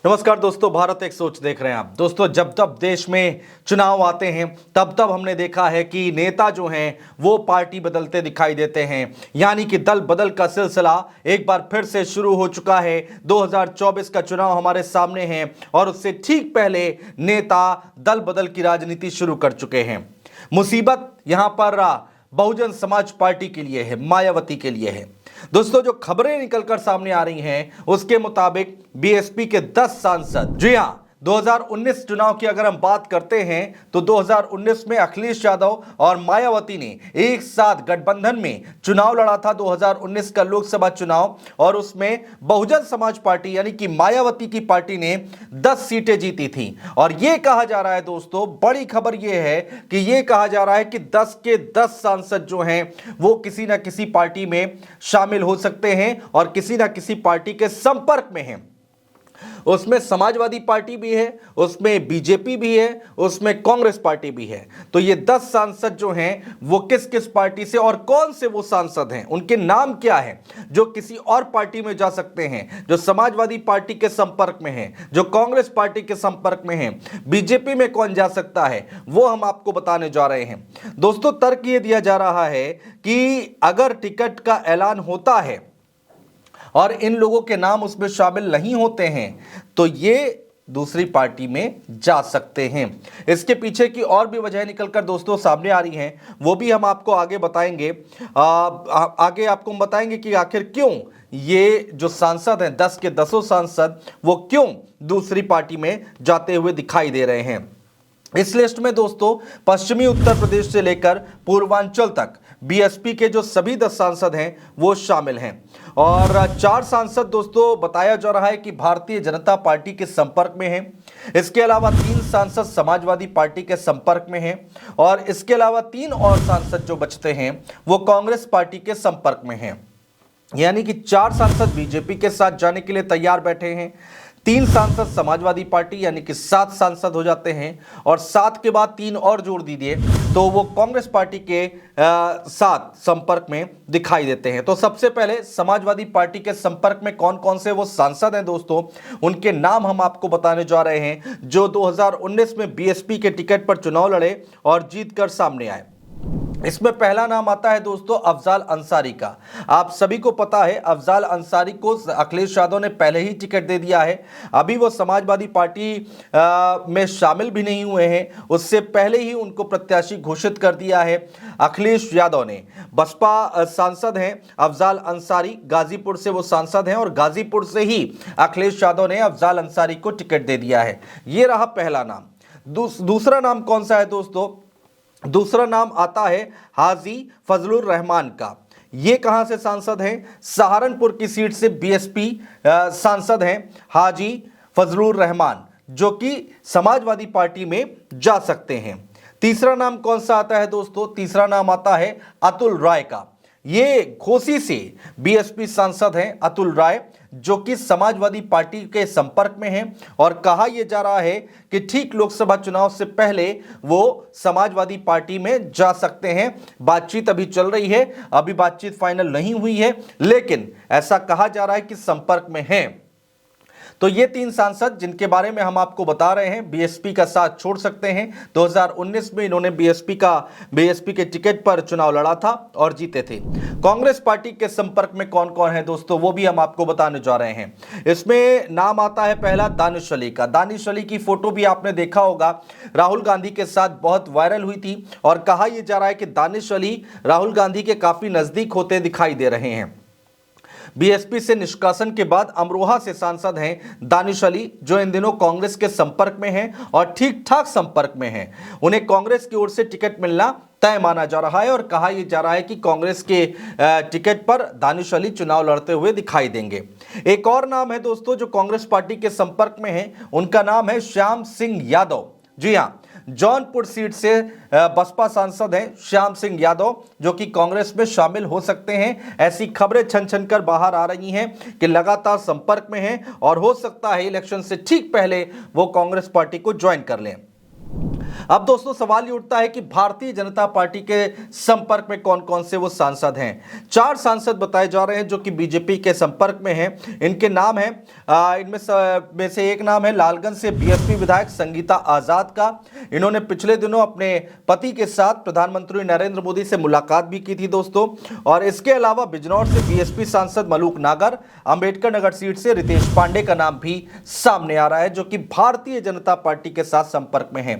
नमस्कार दोस्तों, भारत एक सोच देख रहे हैं आप। दोस्तों, जब जब देश में चुनाव आते हैं तब तब हमने देखा है कि नेता जो हैं वो पार्टी बदलते दिखाई देते हैं, यानी कि दल बदल का सिलसिला एक बार फिर से शुरू हो चुका है। 2024 का चुनाव हमारे सामने है और उससे ठीक पहले नेता दल बदल की राजनीति शुरू कर चुके हैं। मुसीबत यहां पर बहुजन समाज पार्टी के लिए है, मायावती के लिए है। दोस्तों, जो खबरें निकलकर सामने आ रही हैं उसके मुताबिक बीएसपी के 10 सांसद, जी हां, 2019 चुनाव की अगर हम बात करते हैं तो 2019 में अखिलेश यादव और मायावती ने एक साथ गठबंधन में चुनाव लड़ा था। 2019 का लोकसभा चुनाव, और उसमें बहुजन समाज पार्टी यानी कि मायावती की पार्टी ने 10 सीटें जीती थी। और यह कहा जा रहा है दोस्तों, बड़ी खबर यह है कि यह कहा जा रहा है कि 10 के 10 सांसद जो हैं वो किसी ना किसी पार्टी में शामिल हो सकते हैं और किसी ना किसी पार्टी के संपर्क में हैं। उसमें समाजवादी पार्टी भी है, उसमें बीजेपी भी है, उसमें कांग्रेस पार्टी भी है। तो ये 10 सांसद जो हैं वो किस किस पार्टी से और कौन से वो सांसद हैं, उनके नाम क्या है जो किसी और पार्टी में जा सकते हैं, जो समाजवादी पार्टी के संपर्क में है, जो कांग्रेस पार्टी के संपर्क में है, बीजेपी में कौन जा सकता है, वो हम आपको बताने जा रहे हैं। दोस्तों, तर्क ये दिया जा रहा है कि अगर टिकट का ऐलान होता है और इन लोगों के नाम उसमें शामिल नहीं होते हैं तो ये दूसरी पार्टी में जा सकते हैं। इसके पीछे की और भी वजह निकलकर दोस्तों सामने आ रही हैं, वो भी हम आपको आगे बताएंगे। आगे आपको हम बताएंगे कि आखिर क्यों ये जो सांसद हैं, 10 के 10 सांसद, वो क्यों दूसरी पार्टी में जाते हुए दिखाई दे रहे हैं। इस लिस्ट में दोस्तों पश्चिमी उत्तर प्रदेश से लेकर पूर्वांचल तक बीएसपी के जो सभी 10 सांसद हैं वो शामिल हैं। और 4 सांसद दोस्तों बताया जा रहा है कि भारतीय जनता पार्टी के संपर्क में हैं। इसके अलावा 3 सांसद समाजवादी पार्टी के संपर्क में हैं और इसके अलावा 3 और सांसद जो बचते हैं वो कांग्रेस पार्टी के संपर्क में हैं। यानी कि 4 सांसद बीजेपी के साथ जाने के लिए तैयार बैठे हैं, 3 सांसद समाजवादी पार्टी यानी कि 7 सांसद हो जाते हैं, और 7 के बाद 3 और जोड़ दीजिए तो वो कांग्रेस पार्टी के साथ संपर्क में दिखाई देते हैं। तो सबसे पहले समाजवादी पार्टी के संपर्क में कौन कौन से वो सांसद हैं दोस्तों, उनके नाम हम आपको बताने जा रहे हैं जो 2019 में बीएसपी के टिकट पर चुनाव लड़े और जीतकर सामने आए। इसमें पहला नाम आता है दोस्तों अफजाल अंसारी का। आप सभी को पता है अफजाल अंसारी को अखिलेश यादव ने पहले ही टिकट दे दिया है। अभी वो समाजवादी पार्टी में शामिल भी नहीं हुए हैं, उससे पहले ही उनको प्रत्याशी घोषित कर दिया है अखिलेश यादव ने। बसपा सांसद हैं अफजाल अंसारी, गाजीपुर से वो सांसद हैं और गाजीपुर से ही अखिलेश यादव ने अफजाल अंसारी को टिकट दे दिया है। ये रहा पहला नाम। दूसरा नाम कौन सा है दोस्तों? दूसरा नाम आता है हाजी फजलुर रहमान का। ये कहां से सांसद हैं? सहारनपुर की सीट से बीएसपी सांसद हैं हाजी फजलुर रहमान, जो कि समाजवादी पार्टी में जा सकते हैं। तीसरा नाम कौन सा आता है दोस्तों? तीसरा नाम आता है अतुल राय का। ये घोसी से बीएसपी सांसद हैं अतुल राय, जो कि समाजवादी पार्टी के संपर्क में हैं और कहा यह जा रहा है कि ठीक लोकसभा चुनाव से पहले वो समाजवादी पार्टी में जा सकते हैं। बातचीत अभी चल रही है, अभी बातचीत फाइनल नहीं हुई है, लेकिन ऐसा कहा जा रहा है कि संपर्क में हैं। तो ये 3 सांसद जिनके बारे में हम आपको बता रहे हैं बीएसपी का साथ छोड़ सकते हैं। 2019 में इन्होंने बीएसपी के टिकट पर चुनाव लड़ा था और जीते थे। कांग्रेस पार्टी के संपर्क में कौन कौन है दोस्तों, वो भी हम आपको बताने जा रहे हैं। इसमें नाम आता है पहला दानिश अली का। दानिश अली की फोटो भी आपने देखा होगा, राहुल गांधी के साथ बहुत वायरल हुई थी और कहा यह जा रहा है कि दानिश अली राहुल गांधी के काफी नजदीक होते दिखाई दे रहे हैं। बीएसपी से निष्कासन के बाद अमरोहा से सांसद हैं दानिश अली, जो इन दिनों कांग्रेस के संपर्क में हैं और ठीक ठाक संपर्क में हैं। उन्हें कांग्रेस की ओर से टिकट मिलना तय माना जा रहा है और कहा यह जा रहा है कि कांग्रेस के टिकट पर दानिश अली चुनाव लड़ते हुए दिखाई देंगे। एक और नाम है दोस्तों जो कांग्रेस पार्टी के संपर्क में है, उनका नाम है श्याम सिंह यादव। जी हां, जौनपुर सीट से बसपा सांसद हैं श्याम सिंह यादव, जो कि कांग्रेस में शामिल हो सकते हैं। ऐसी खबरें छन छन कर बाहर आ रही हैं कि लगातार संपर्क में हैं और हो सकता है इलेक्शन से ठीक पहले वो कांग्रेस पार्टी को ज्वाइन कर लें। अब दोस्तों सवाल ये उठता है कि भारतीय जनता पार्टी के संपर्क में कौन कौन से वो सांसद हैं। 4 सांसद बताए जा रहे हैं जो कि बीजेपी के संपर्क में हैं। इनके नाम हैं, इनमें से एक नाम है लालगंज से बीएसपी विधायक संगीता आजाद का। इन्होंने पिछले दिनों अपने पति के साथ प्रधानमंत्री नरेंद्र मोदी से मुलाकात भी की थी दोस्तों। और इसके अलावा बिजनौर से बीएसपी सांसद मलूक नागर, अंबेडकर नगर सीट से रितेश पांडे का नाम भी सामने आ रहा है जो कि भारतीय जनता पार्टी के साथ संपर्क में है।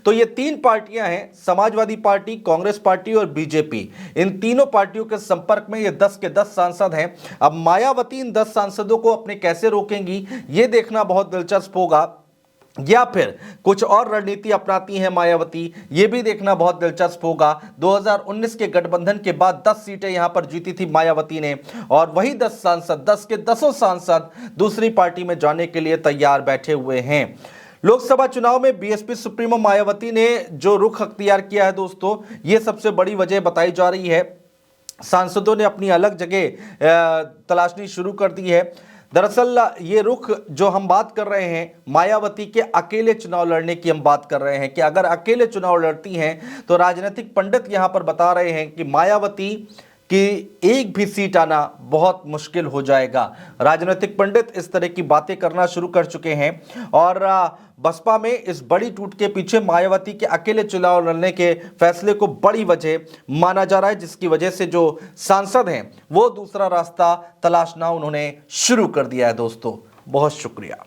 तो ये 3 पार्टियां हैं, समाजवादी पार्टी, कांग्रेस पार्टी और बीजेपी। इन तीनों पार्टियों के संपर्क में ये 10 के 10 सांसद हैं। अब मायावती इन 10 सांसदों को अपने कैसे रोकेंगी, ये देखना बहुत दिलचस्प होगा, या फिर कुछ और रणनीति अपनाती हैं मायावती, ये भी देखना बहुत दिलचस्प होगा। 2019 के गठबंधन के बाद 10 सीटें यहां पर जीती थी मायावती ने, और वही 10 सांसद, 10 के 10 सांसद दूसरी पार्टी में जाने के लिए तैयार बैठे हुए हैं। लोकसभा चुनाव में बीएसपी सुप्रीमो मायावती ने जो रुख अख्तियार किया है दोस्तों, ये सबसे बड़ी वजह बताई जा रही है। सांसदों ने अपनी अलग जगह तलाशनी शुरू कर दी है। दरअसल ये रुख जो हम बात कर रहे हैं, मायावती के अकेले चुनाव लड़ने की हम बात कर रहे हैं कि अगर अकेले चुनाव लड़ती हैं तो राजनीतिक पंडित यहां पर बता रहे हैं कि मायावती कि एक भी सीट आना बहुत मुश्किल हो जाएगा। राजनीतिक पंडित इस तरह की बातें करना शुरू कर चुके हैं। और बसपा में इस बड़ी टूट के पीछे मायावती के अकेले चुनाव लड़ने के फैसले को बड़ी वजह माना जा रहा है, जिसकी वजह से जो सांसद हैं वो दूसरा रास्ता तलाशना उन्होंने शुरू कर दिया है दोस्तों। बहुत शुक्रिया।